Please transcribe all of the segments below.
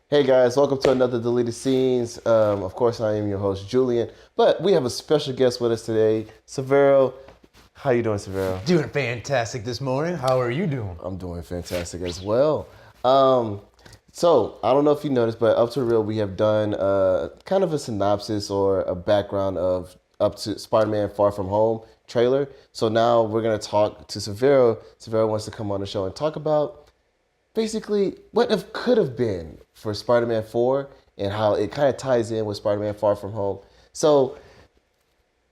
Hey guys, welcome to another Deleted Scenes. Of course, I am your host, Julien, but we have a special guest with us today, Severo. How you doing, Severo? Doing fantastic this morning. How are you doing? I'm doing fantastic as well. Um, so, I don't know if you noticed, but up to real, we have done kind of a synopsis or a background of up to Spider-Man Far From Home trailer. So now we're going to talk to Severo. Severo wants to come on the show and talk about basically what if could have been for Spider-Man 4 and how it kind of ties in with Spider-Man Far From Home. So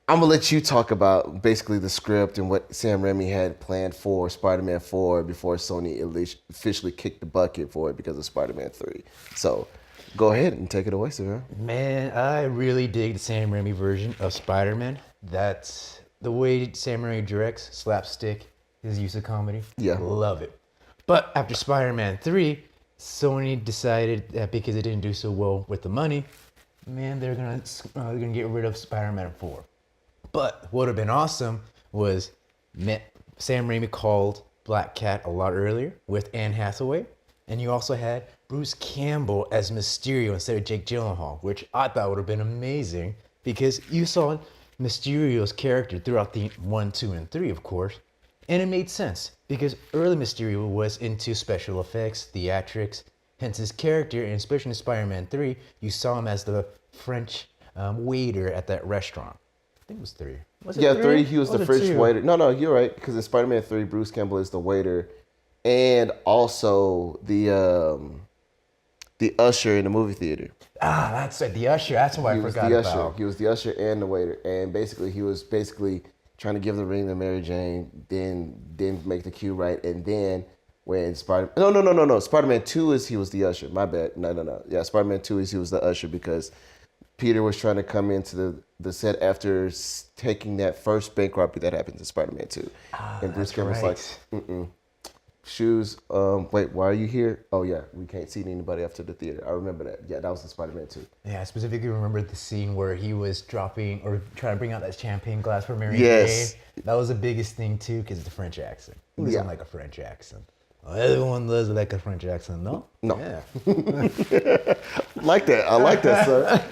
I'm gonna let you talk about basically the script and what Sam Raimi had planned for Spider-Man 4 before Sony officially kicked the bucket for it because of Spider-Man 3. So go ahead and take it away, sir. Man, I really dig the Sam Raimi version of Spider-Man. That's the way Sam Raimi directs, slapstick, his use of comedy. Yeah. Love it. But after Spider-Man 3, Sony decided that because it didn't do so well with the money, man, they're gonna get rid of Spider-Man 4. But what would have been awesome was Sam Raimi called Black Cat a lot earlier with Anne Hathaway, and you also had Bruce Campbell as Mysterio instead of Jake Gyllenhaal, which I thought would have been amazing because you saw Mysterio's character throughout the 1, 2, and 3, of course, and it made sense because early Mysterio was into special effects, theatrics, hence his character, and especially in Spider-Man 3, you saw him as the French waiter at that restaurant. I think it was 3. Was it Yeah, 3? 3, he was the French 2? waiter. No, you're right, because in Spider-Man 3, Bruce Campbell is the waiter and also the usher in the movie theater. Ah, that's right. The usher. That's what I forgot about. He was the usher and the waiter, and basically he was trying to give the ring to Mary Jane, then didn't make the cue right, and then when Spider-Man 2 is he was the usher. My bad. No. Yeah, Spider-Man 2 is he was the usher because Peter was trying to come into the set after taking that first bank robbery that happens in Spider-Man 2, and Bruce Campbell was like, shoes. Wait, why are you here? Oh yeah, we can't see anybody after the theater. I remember that. Yeah, that was in Spider-Man 2. Yeah, I specifically remember the scene where he was dropping or trying to bring out that champagne glass for Mary Yes. Jane. That was the biggest thing too, because the French accent. Who doesn't Yeah. like a French accent? Well, everyone does like a French accent, no? No. Yeah. Like that. I like that, sir.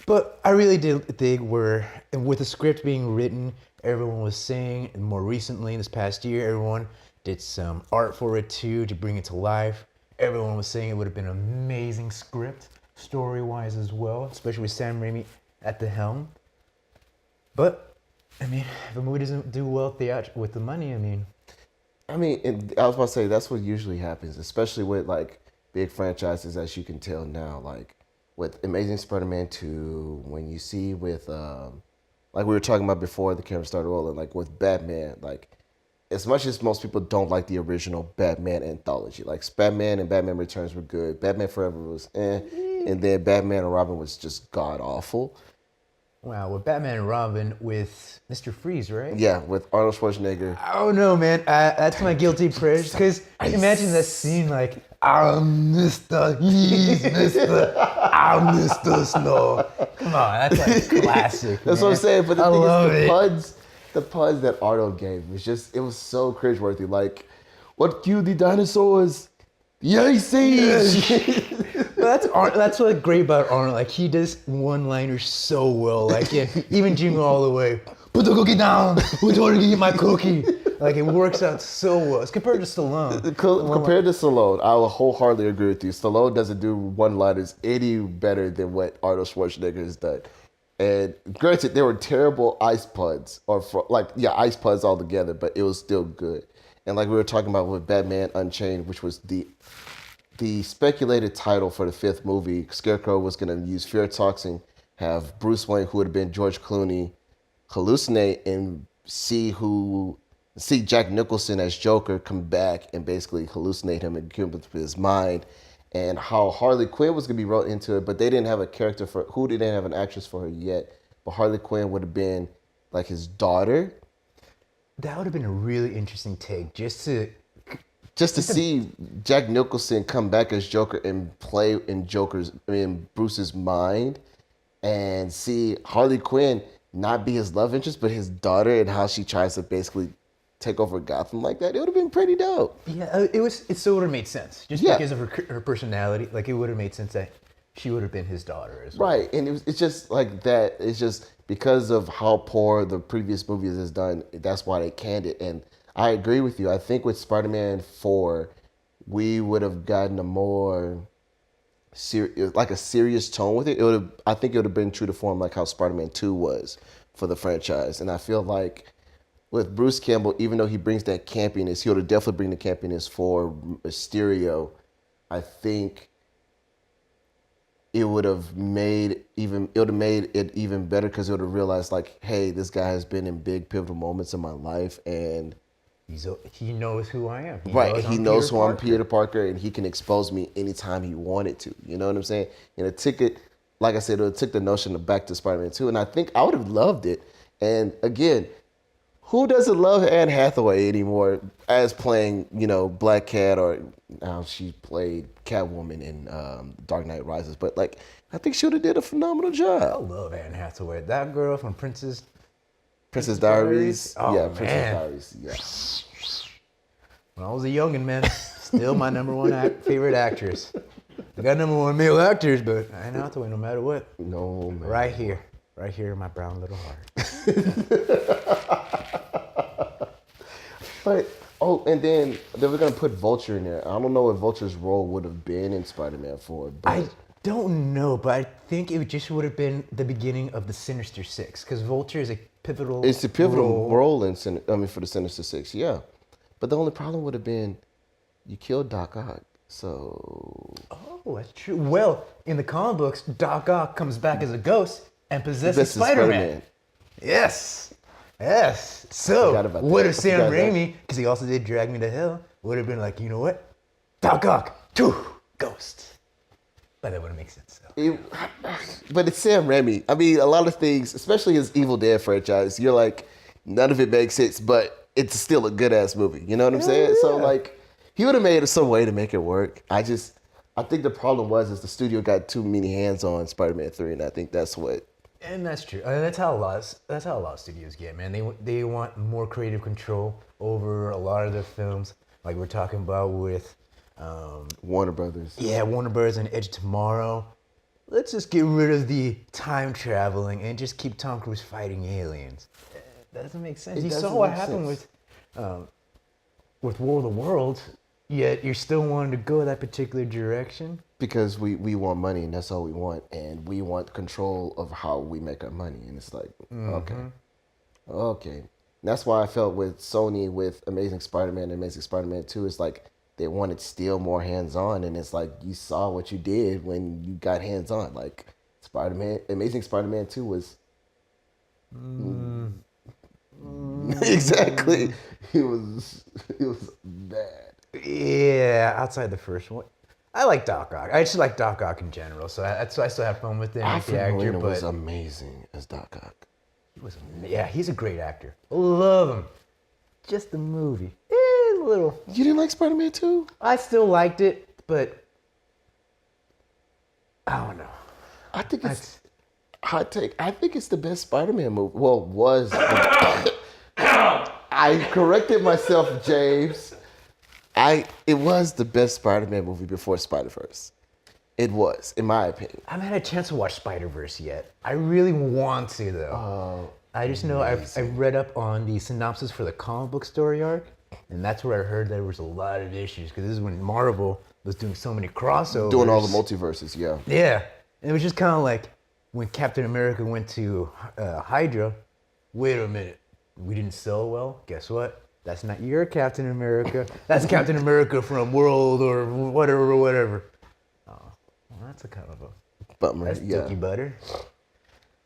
But I really did think with the script being written, everyone was saying, and more recently, this past year, everyone did some art for it too to bring it to life. Everyone was saying it would have been an amazing script, story-wise as well, especially with Sam Raimi at the helm. But, I mean, if a movie doesn't do well with the money, I was about to say that's what usually happens, especially with like big franchises, as you can tell now. Like with Amazing Spider-Man 2, when you see with like we were talking about before the camera started rolling, like with Batman, like as much as most people don't like the original Batman anthology, like Batman and Batman Returns were good, Batman Forever was and then Batman and Robin was just god awful. wow, with Batman and Robin with Mr. Freeze, right? Yeah, with Arnold Schwarzenegger. I don't know, man. That's my guilty pleasure. Because imagine that scene like, I'm Mr. He's Mr. I'm Mr. Snow. Come on, that's like classic. That's man. what I'm saying. But the I thing love is, the puns that Arnold gave it was so cringeworthy. Like, what killed the dinosaurs? The Ice Age. That's what's great about Arnold. Like he does one-liners so well. Like yeah, even Jingle All the Way. Put the cookie down. Who's going to get my cookie? Like it works out so well. It's compared to Stallone. Compared to Stallone, I will wholeheartedly agree with you. Stallone doesn't do one-liners any better than what Arnold Schwarzenegger has done. And granted, they were terrible ice puns, ice puns altogether, but it was still good. And like we were talking about with Batman Unchained, which was the speculated title for the 5th movie, Scarecrow was going to use fear toxin, have Bruce Wayne, who would have been George Clooney, hallucinate and see Jack Nicholson as Joker come back and basically hallucinate him and give him his mind, and how Harley Quinn was going to be wrote into it, but they didn't have a character for who didn't have an actress for her yet. But Harley Quinn would have been like his daughter. That would have been a really interesting take, just to see Jack Nicholson come back as Joker and play in Bruce's mind, and see Harley Quinn not be his love interest, but his daughter, and how she tries to basically take over Gotham like that, it would have been pretty dope. Yeah, it still would have made sense just Yeah. because of her personality. Like it would have made sense that she would have been his daughter as well. Right, and it's just like that. It's just because of how poor the previous movies has done. That's why they canned it. And I agree with you. I think with Spider-Man 4, we would have gotten a more like a serious tone with it. It would have. I think it would have been true to form, like how Spider-Man 2 was for the franchise. And I feel like with Bruce Campbell, even though he brings that campiness, he would definitely bring the campiness for Mysterio. I think it would have made it even better because it would have realized like, hey, this guy has been in big pivotal moments in my life, and He knows who I am. he knows who I'm, Peter Parker, and he can expose me anytime he wanted to. You know what I'm saying? And it took it, like I said, it took the notion of back to Spider-Man 2, and I think I would have loved it. And again, who doesn't love Anne Hathaway anymore as playing, Black Cat, or now she played Catwoman in Dark Knight Rises. But like, I think she would have did a phenomenal I job. love Anne Hathaway. That girl from Princess Diaries. Oh, Yeah, man. Princess Diaries. Yeah. When I was a youngin', man, still my number one favorite actress. I got number one male actors, but Anne Hathaway, no matter what. No, man. Right here in my brown little heart. But and then they were gonna put Vulture in there. I don't know what Vulture's role would have been in Spider-Man 4. But I don't know, but I think it just would have been the beginning of the Sinister Six, because Vulture is a pivotal. it's a pivotal role for the Sinister Six, yeah. But the only problem would have been you killed Doc Ock, so Oh, that's true. Well, in the comic books, Doc Ock comes back as a ghost and possesses this is Spider-Man. Yes. So, Forgot about what that. if Sam I forgot that. Raimi, because he also did Drag Me to Hell, would have been like, you know what? Doc Ock, ghost. But that wouldn't make sense, though. But it's Sam Raimi. I mean, a lot of things, especially his Evil Dead franchise, you're like, none of it makes sense, but it's still a good ass movie. You know what I'm saying? So yeah. like, he would have made some way to make it work. I think the problem is the studio got too many hands on Spider-Man 3, and I think that's what. And that's true. And that's how a lot of studios get, man. They want more creative control over a lot of their films, like we're talking about with Warner Brothers. Yeah, Warner Bros. And Edge of Tomorrow. Let's just get rid of the time traveling and just keep Tom Cruise fighting aliens. That doesn't make sense. It You doesn't saw what make happened sense. with War of the Worlds, yet you're still wanting to go that particular direction. Because we want money, and that's all we want, and we want control of how we make our money, and it's like, okay. That's why I felt with Sony, with Amazing Spider-Man and Amazing Spider-Man 2, it's like they wanted still more hands-on, and it's like you saw what you did when you got hands-on. Like Amazing Spider-Man 2 was exactly. It was bad. Yeah, outside the first one. I like Doc Ock. I just like Doc Ock in general, so I still have fun with him as the actor. Molina But was amazing as Doc Ock. he's a great actor. Love him. Just the movie, a little. You didn't like Spider-Man 2? I still liked it, but I don't know. I think it's hot take. I think it's the best Spider-Man movie. Well, I corrected myself, James. It was the best Spider-Man movie before Spider-Verse. It was, in my opinion. I haven't had a chance to watch Spider-Verse yet. I really want to, though. I just know I read up on the synopsis for the comic book story arc, and that's where I heard there was a lot of issues, because this is when Marvel was doing so many crossovers. Doing all the multiverses, yeah. Yeah. And it was just kind of like when Captain America went to Hydra, wait a minute, we didn't sell well? Guess what? That's not your Captain America. That's Captain America from World or whatever. Oh, well, that's a kind of a... Bummer, That's yeah. Dookie Butter.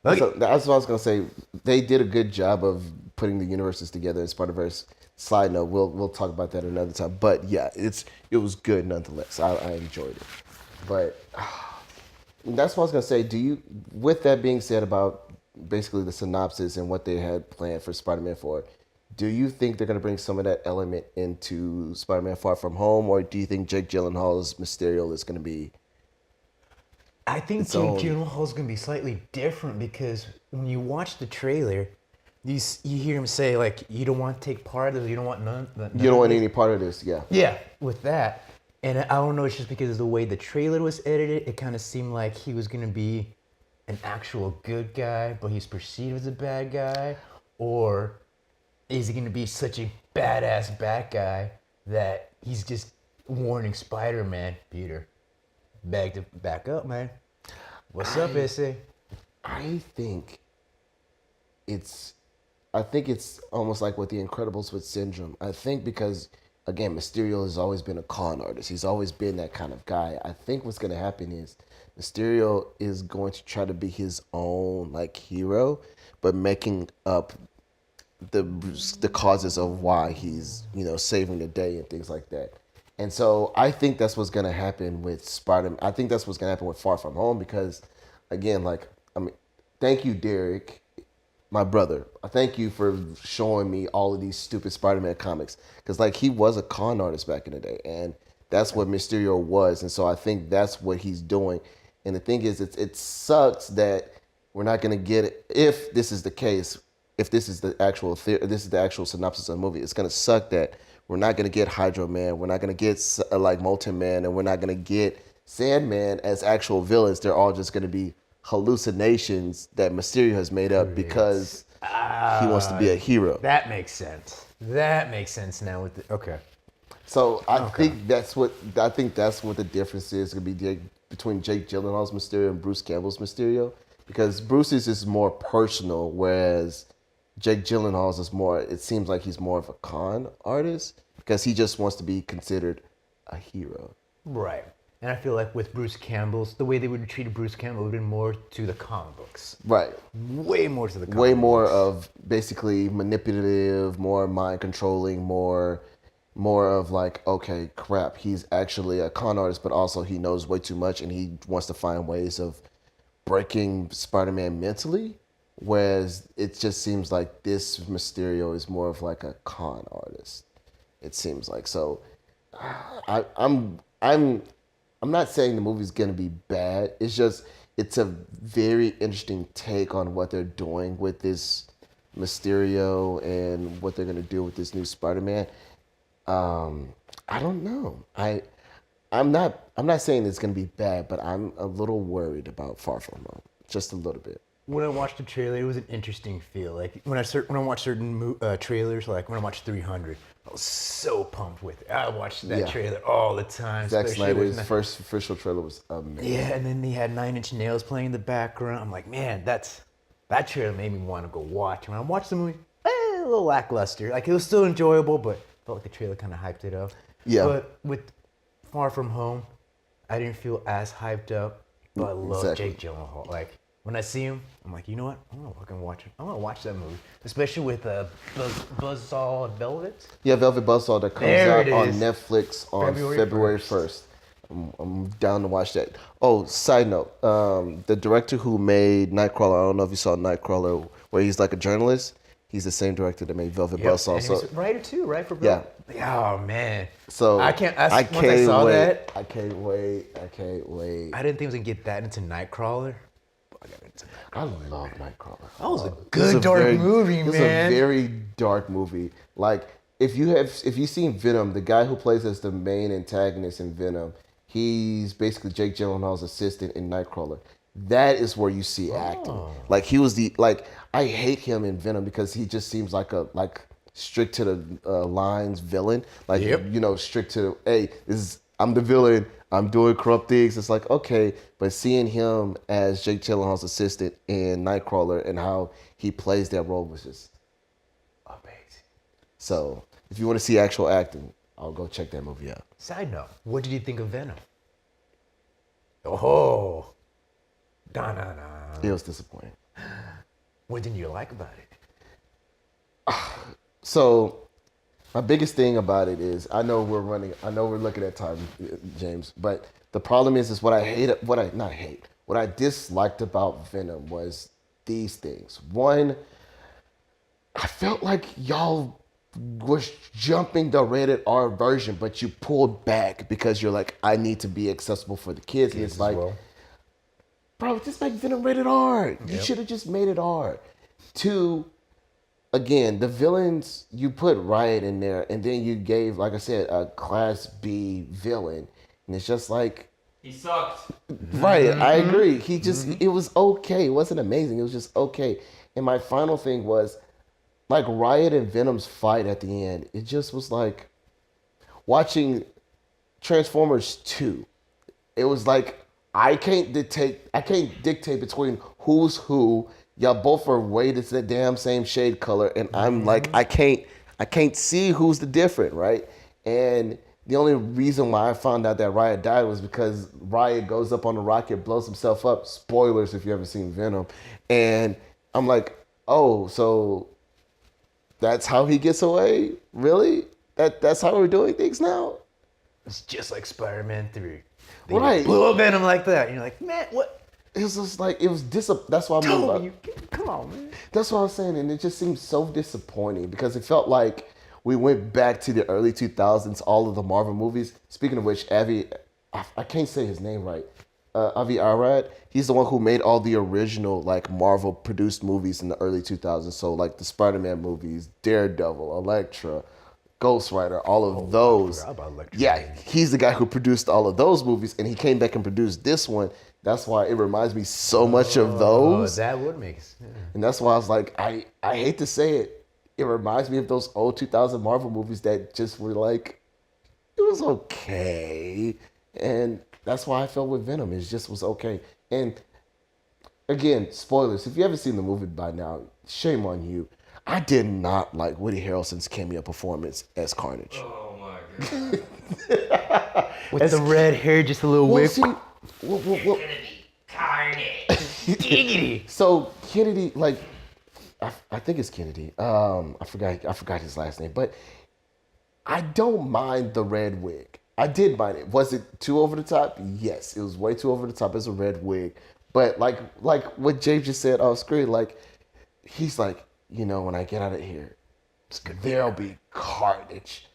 So that's what I was gonna say. They did a good job of putting the universes together in Spider-Verse. Side note, we'll talk about that another time. But yeah, it was good nonetheless. I enjoyed it. But that's what I was gonna say. With that being said about basically the synopsis and what they had planned for Spider-Man 4, do you think they're gonna bring some of that element into Spider-Man Far From Home, or do you think Jake Gyllenhaal's Mysterio is gonna be? I think Jake Gyllenhaal is going to be slightly different, because when you watch the trailer, you hear him say like, you don't want to take part of this, you don't want none You don't of want this. any part of this, yeah. Yeah, with that. And I don't know, it's just because of the way the trailer was edited, it kind of seemed like he was going to be an actual good guy, but he's perceived as a bad guy. Or is he going to be such a badass bad guy that he's just warning Spider-Man, Peter, back up, man. What's up, Issy? I think it's almost like with the Incredibles with Syndrome. I think because again, Mysterio has always been a con artist. He's always been that kind of guy. I think what's gonna happen is Mysterio is going to try to be his own like hero, but making up the causes of why he's saving the day and things like that. And so I think that's what's gonna happen with Spider-Man. I think that's what's gonna happen with Far From Home because, again, like I mean, thank you, Derek, my brother. I thank you for showing me all of these stupid Spider-Man comics because like he was a con artist back in the day, and that's what Mysterio was. And so I think that's what he's doing. And the thing is, it sucks that we're not gonna get it if this is the case. If this is the actual this is the actual synopsis of the movie, it's gonna suck that we're not gonna get Hydro Man, we're not gonna get like Molten Man, and we're not gonna get Sandman as actual villains. They're all just gonna be hallucinations that Mysterio has made up because he wants to be a hero. That makes sense. That makes sense now with the, okay. So I think that's what the difference is gonna be between Jake Gyllenhaal's Mysterio and Bruce Campbell's Mysterio, because Bruce's is more personal, whereas Jake Gyllenhaal's is more. It seems like he's more of a con artist because he just wants to be considered a hero. Right. And I feel like with Bruce Campbell's, the way they would have treated Bruce Campbell would have been more to the comic books. Right. Way more to the comic Way books. more of basically manipulative, more mind controlling, more of like, okay, crap, he's actually a con artist, but also he knows way too much and he wants to find ways of breaking Spider-Man mentally. Whereas it just seems like this Mysterio is more of like a con artist. It seems like so. I'm not saying the movie's gonna be bad. It's a very interesting take on what they're doing with this Mysterio and what they're gonna do with this new Spider-Man. I don't know. I'm not saying it's gonna be bad, but I'm a little worried about Far From Home, just a little bit. When I watched the trailer, it was an interesting feel. Like when I watch certain trailers, like when I watched 300, I was so pumped with it. I watched that trailer all the time. Zack especially Snyder's with first official trailer was amazing. yeah, and then he had Nine Inch Nails playing in the background. I'm like, man, that trailer made me want to go watch. When I watched the movie, a little lackluster. Like it was still enjoyable, but felt like the trailer kind of hyped it up. Yeah. But with Far From Home, I didn't feel as hyped up. But I love Exactly. Jake Gyllenhaal. Like when I see him, I'm like, you know what? I'm gonna fucking watch it. I'm gonna watch that movie, especially with Buzzsaw Velvet. Yeah, Velvet Buzzsaw that comes There out it on is. Netflix on February February 1st. I'm down to watch that. Oh, side note, the director who made Nightcrawler, I don't know if you saw Nightcrawler, where he's like a journalist. He's the same director that made Velvet Buzzsaw. And So he's a writer too, right? For Yeah. Oh man. So I can't. I Once I saw wait. that, I can't wait. I can't wait. I didn't think I was gonna get that into Nightcrawler. But I got into that. I love Nightcrawler. That was a It good dark movie, It's man. a very dark movie. Like if you've seen Venom, the guy who plays as the main antagonist in Venom, he's basically Jake Gyllenhaal's assistant in Nightcrawler. That is where you see acting. Like he was I hate him in Venom because he just seems like a strict to the lines villain. Like strict to hey, I'm the villain. I'm doing corrupt things. It's like, okay, but seeing him as Jake Gyllenhaal's assistant in Nightcrawler and how he plays that role was just amazing. So if you want to see actual acting, I'll go check that movie out. Side note: what did you think of Venom? Oh, da na na. It was disappointing. What didn't you like about it? So my biggest thing about it is I know we're looking at time, James, but the problem is what I disliked about Venom was these things. One, I felt like y'all was jumping the rated R version, but you pulled back because you're like, I need to be accessible for the kids. And it's like, bro, just make Venom rated R. You should have just made it R. Two, again, the villains, you put Riot in there, and then you gave, like I said, a Class B villain. And it's just like, He sucked. right, I agree. He just, it was okay. It wasn't amazing. It was just okay. And my final thing was, like, Riot and Venom's fight at the end, it just was like watching Transformers 2. It was like, I can't dictate between who's who. Y'all both are way the damn same shade color, and I'm like, I can't see who's the different, right? And the only reason why I found out that Riot died was because Riot goes up on the rocket, blows himself up. Spoilers if you ever seen Venom. And I'm like, oh, so that's how he gets away? Really? That's how we're doing things now? It's just like Spider-Man 3. They Right. blew up Venom like that. And you're like, man, what? It was just like, it was that's what I mean Toby, about, come on, man. that's what I was saying, and it just seemed so disappointing because it felt like we went back to the early 2000s, all of the Marvel movies. Speaking of which, I can't say his name right. Avi Arad, he's the one who made all the original like Marvel produced movies in the early 2000s. So like the Spider-Man movies, Daredevil, Elektra, Ghost Rider, all of those. I forgot about Elektra. Yeah, he's the guy who produced all of those movies, and he came back and produced this one. That's why it reminds me so much of those. Oh, that would make sense. Yeah. And that's why I was like, I hate to say it. It reminds me of those old 2000 Marvel movies that just were like, it was okay. And that's why I felt with Venom. It just was okay. And again, spoilers. If you haven't seen the movie by now, shame on you. I did not like Woody Harrelson's cameo performance as Carnage. Oh my god. With the red hair, just a little Well, whip. see, well, Gonna be carnage. Giggity. so Kennedy, like, I think it's Kennedy. I forgot his last name, but I don't mind the red wig. I did mind it. Was it too over the top? Yes, it was way too over the top as a red wig. But like what James just said off screen, like he's like, when I get out of here, there'll be carnage.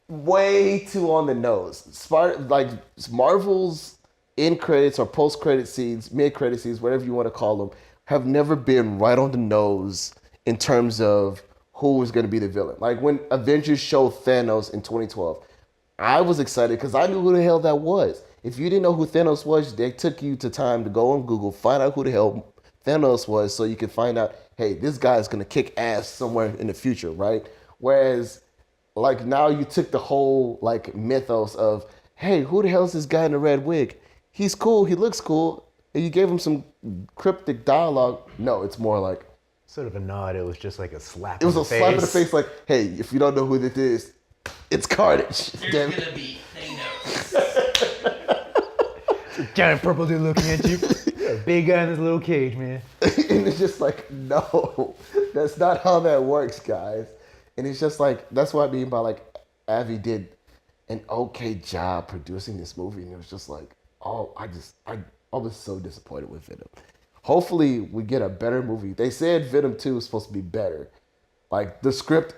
Way too on the nose. Like Marvel's end credits or post credit scenes, mid credit scenes, whatever you want to call them, have never been right on the nose in terms of who is going to be the villain. Like when Avengers showed Thanos in 2012, I was excited because I knew who the hell that was. If you didn't know who Thanos was, they took you to time to go on Google, find out who the hell Thanos was so you could find out, hey, this guy is going to kick ass somewhere in the future, right? Whereas, like, now you took the whole, like, mythos of, hey, who the hell is this guy in the red wig? He's cool, he looks cool, and you gave him some cryptic dialogue. No, it's more like... Sort of a nod. It was just like a slap It was in a the face. slap in the face like, hey, if you don't know who this is, it's Carnage. There's Damn it. gonna be Thanos. Giant purple dude looking at you. A big guy in this little cage, man. And it's just like, no, that's not how that works, guys. And it's just like, that's what I mean by like, Avi did an okay job producing this movie. And it was just like, oh, I was so disappointed with Venom. Hopefully we get a better movie. They said Venom 2 is supposed to be better. Like the script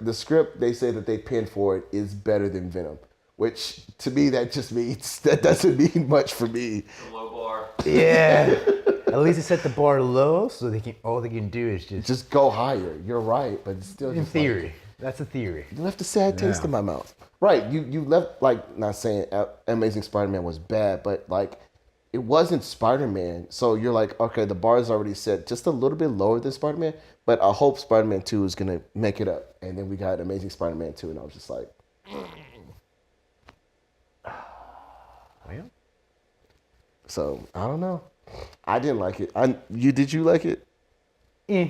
they say that they pinned for it is better than Venom. Which to me, that just means, that doesn't mean much for me. The low bar. Yeah. At least they set the bar low, so all they can do is Just go higher. You're right, but it's still in just theory. Like, That's a theory. you left a sad taste in my mouth. Right, you left, like, not saying Amazing Spider-Man was bad, but like, it wasn't Spider-Man. So you're like, okay, the bar is already set just a little bit lower than Spider-Man, but I hope Spider-Man 2 is going to make it up. And then we got Amazing Spider-Man 2, and I was just like, Well, so I don't know. I didn't like it. Did you like it? eh.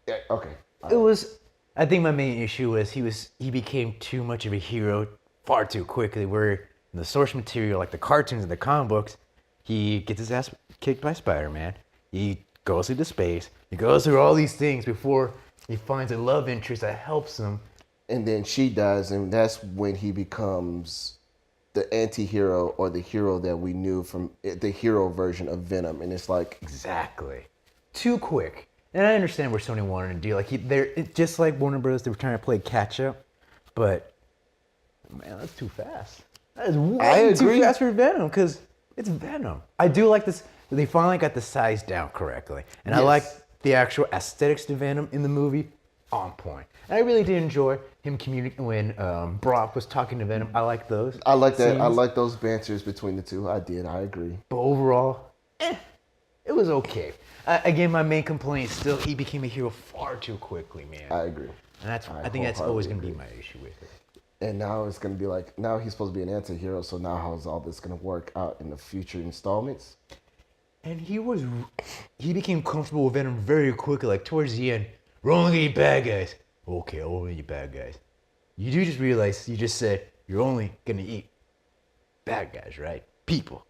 Yeah, okay. It was. I think my main issue was he became too much of a hero far too quickly. Where in the source material, like the cartoons and the comic books, he gets his ass kicked by Spider-Man. He goes into space. He goes through all these things before he finds a love interest that helps him. And then she dies, and that's when he becomes the anti-hero or the hero that we knew from the hero version of Venom. And it's like, Exactly. Too quick. And I understand what Sony wanted to do. Like they're just like Warner Bros. They were trying to play catch up, but man, that's too fast. That is way too agree. fast for Venom because it's Venom. I do like this. They finally got the size down correctly, and I Yes. like the actual aesthetics to Venom in the movie. on point. And I really did enjoy him communicating when Brock was talking to Venom. I like those. I like that. I scenes. like those banters between the two. I did. I agree. But overall, it was okay. Again, my main complaint is still he became a hero far too quickly, man. I agree. And that's I I think that's always wholeheartedly going to be my issue with it. And now it's gonna be like, now he's supposed to be an anti-hero, so now how's all this gonna work out in the future installments? And he became comfortable with Venom very quickly. Like towards the end, we're only gonna eat bad guys. Okay, I'll only eat bad guys. You do just realize you just said you're only gonna eat bad guys, right? People.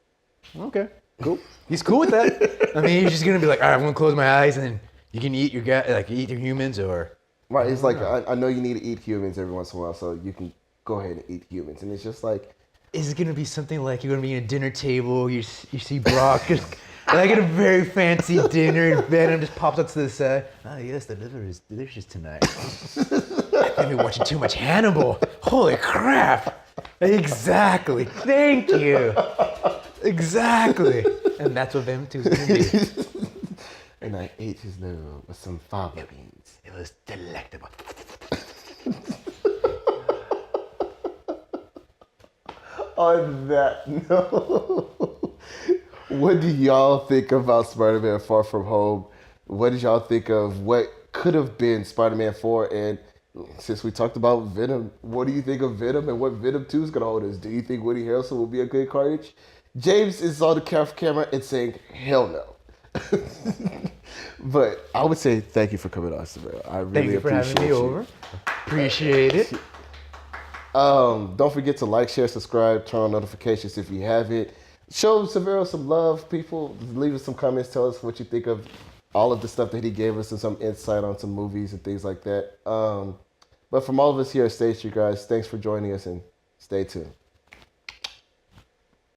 Okay, cool. He's cool with that. I mean, he's just gonna be like, all right, I'm gonna close my eyes and then you can eat your guy, like eat your humans or. Right, it's like, I know you need to eat humans every once in a while, so you can go ahead and eat humans. And it's just like, Is it gonna be something like you're gonna be at a dinner table, you see Brock just like at a very fancy dinner, and Venom just pops up to the side. Oh yes, the liver is delicious tonight. I've been watching too much Hannibal. Holy crap! Exactly. Thank you. Exactly. And that's what Venom 2 is gonna be. and I ate his liver with some fava beans. It was delectable. On that note, what do y'all think about Spider-Man Far From Home? What did y'all think of what could have been Spider-Man 4? And since we talked about Venom, what do you think of Venom and what Venom 2 is going to hold us? Do you think Woody Harrelson will be a good Carnage? James is on the camera and saying, hell no. But I would say thank you for coming on, Severo. I really Thank you for appreciate having me over. Appreciate it. Don't forget to like, share, subscribe, turn on notifications if you haven't. Show Severo some love, people. Leave us some comments. Tell us what you think of all of the stuff that he gave us and some insight on some movies and things like that. But from all of us here at Stage Street, guys, thanks for joining us and stay tuned.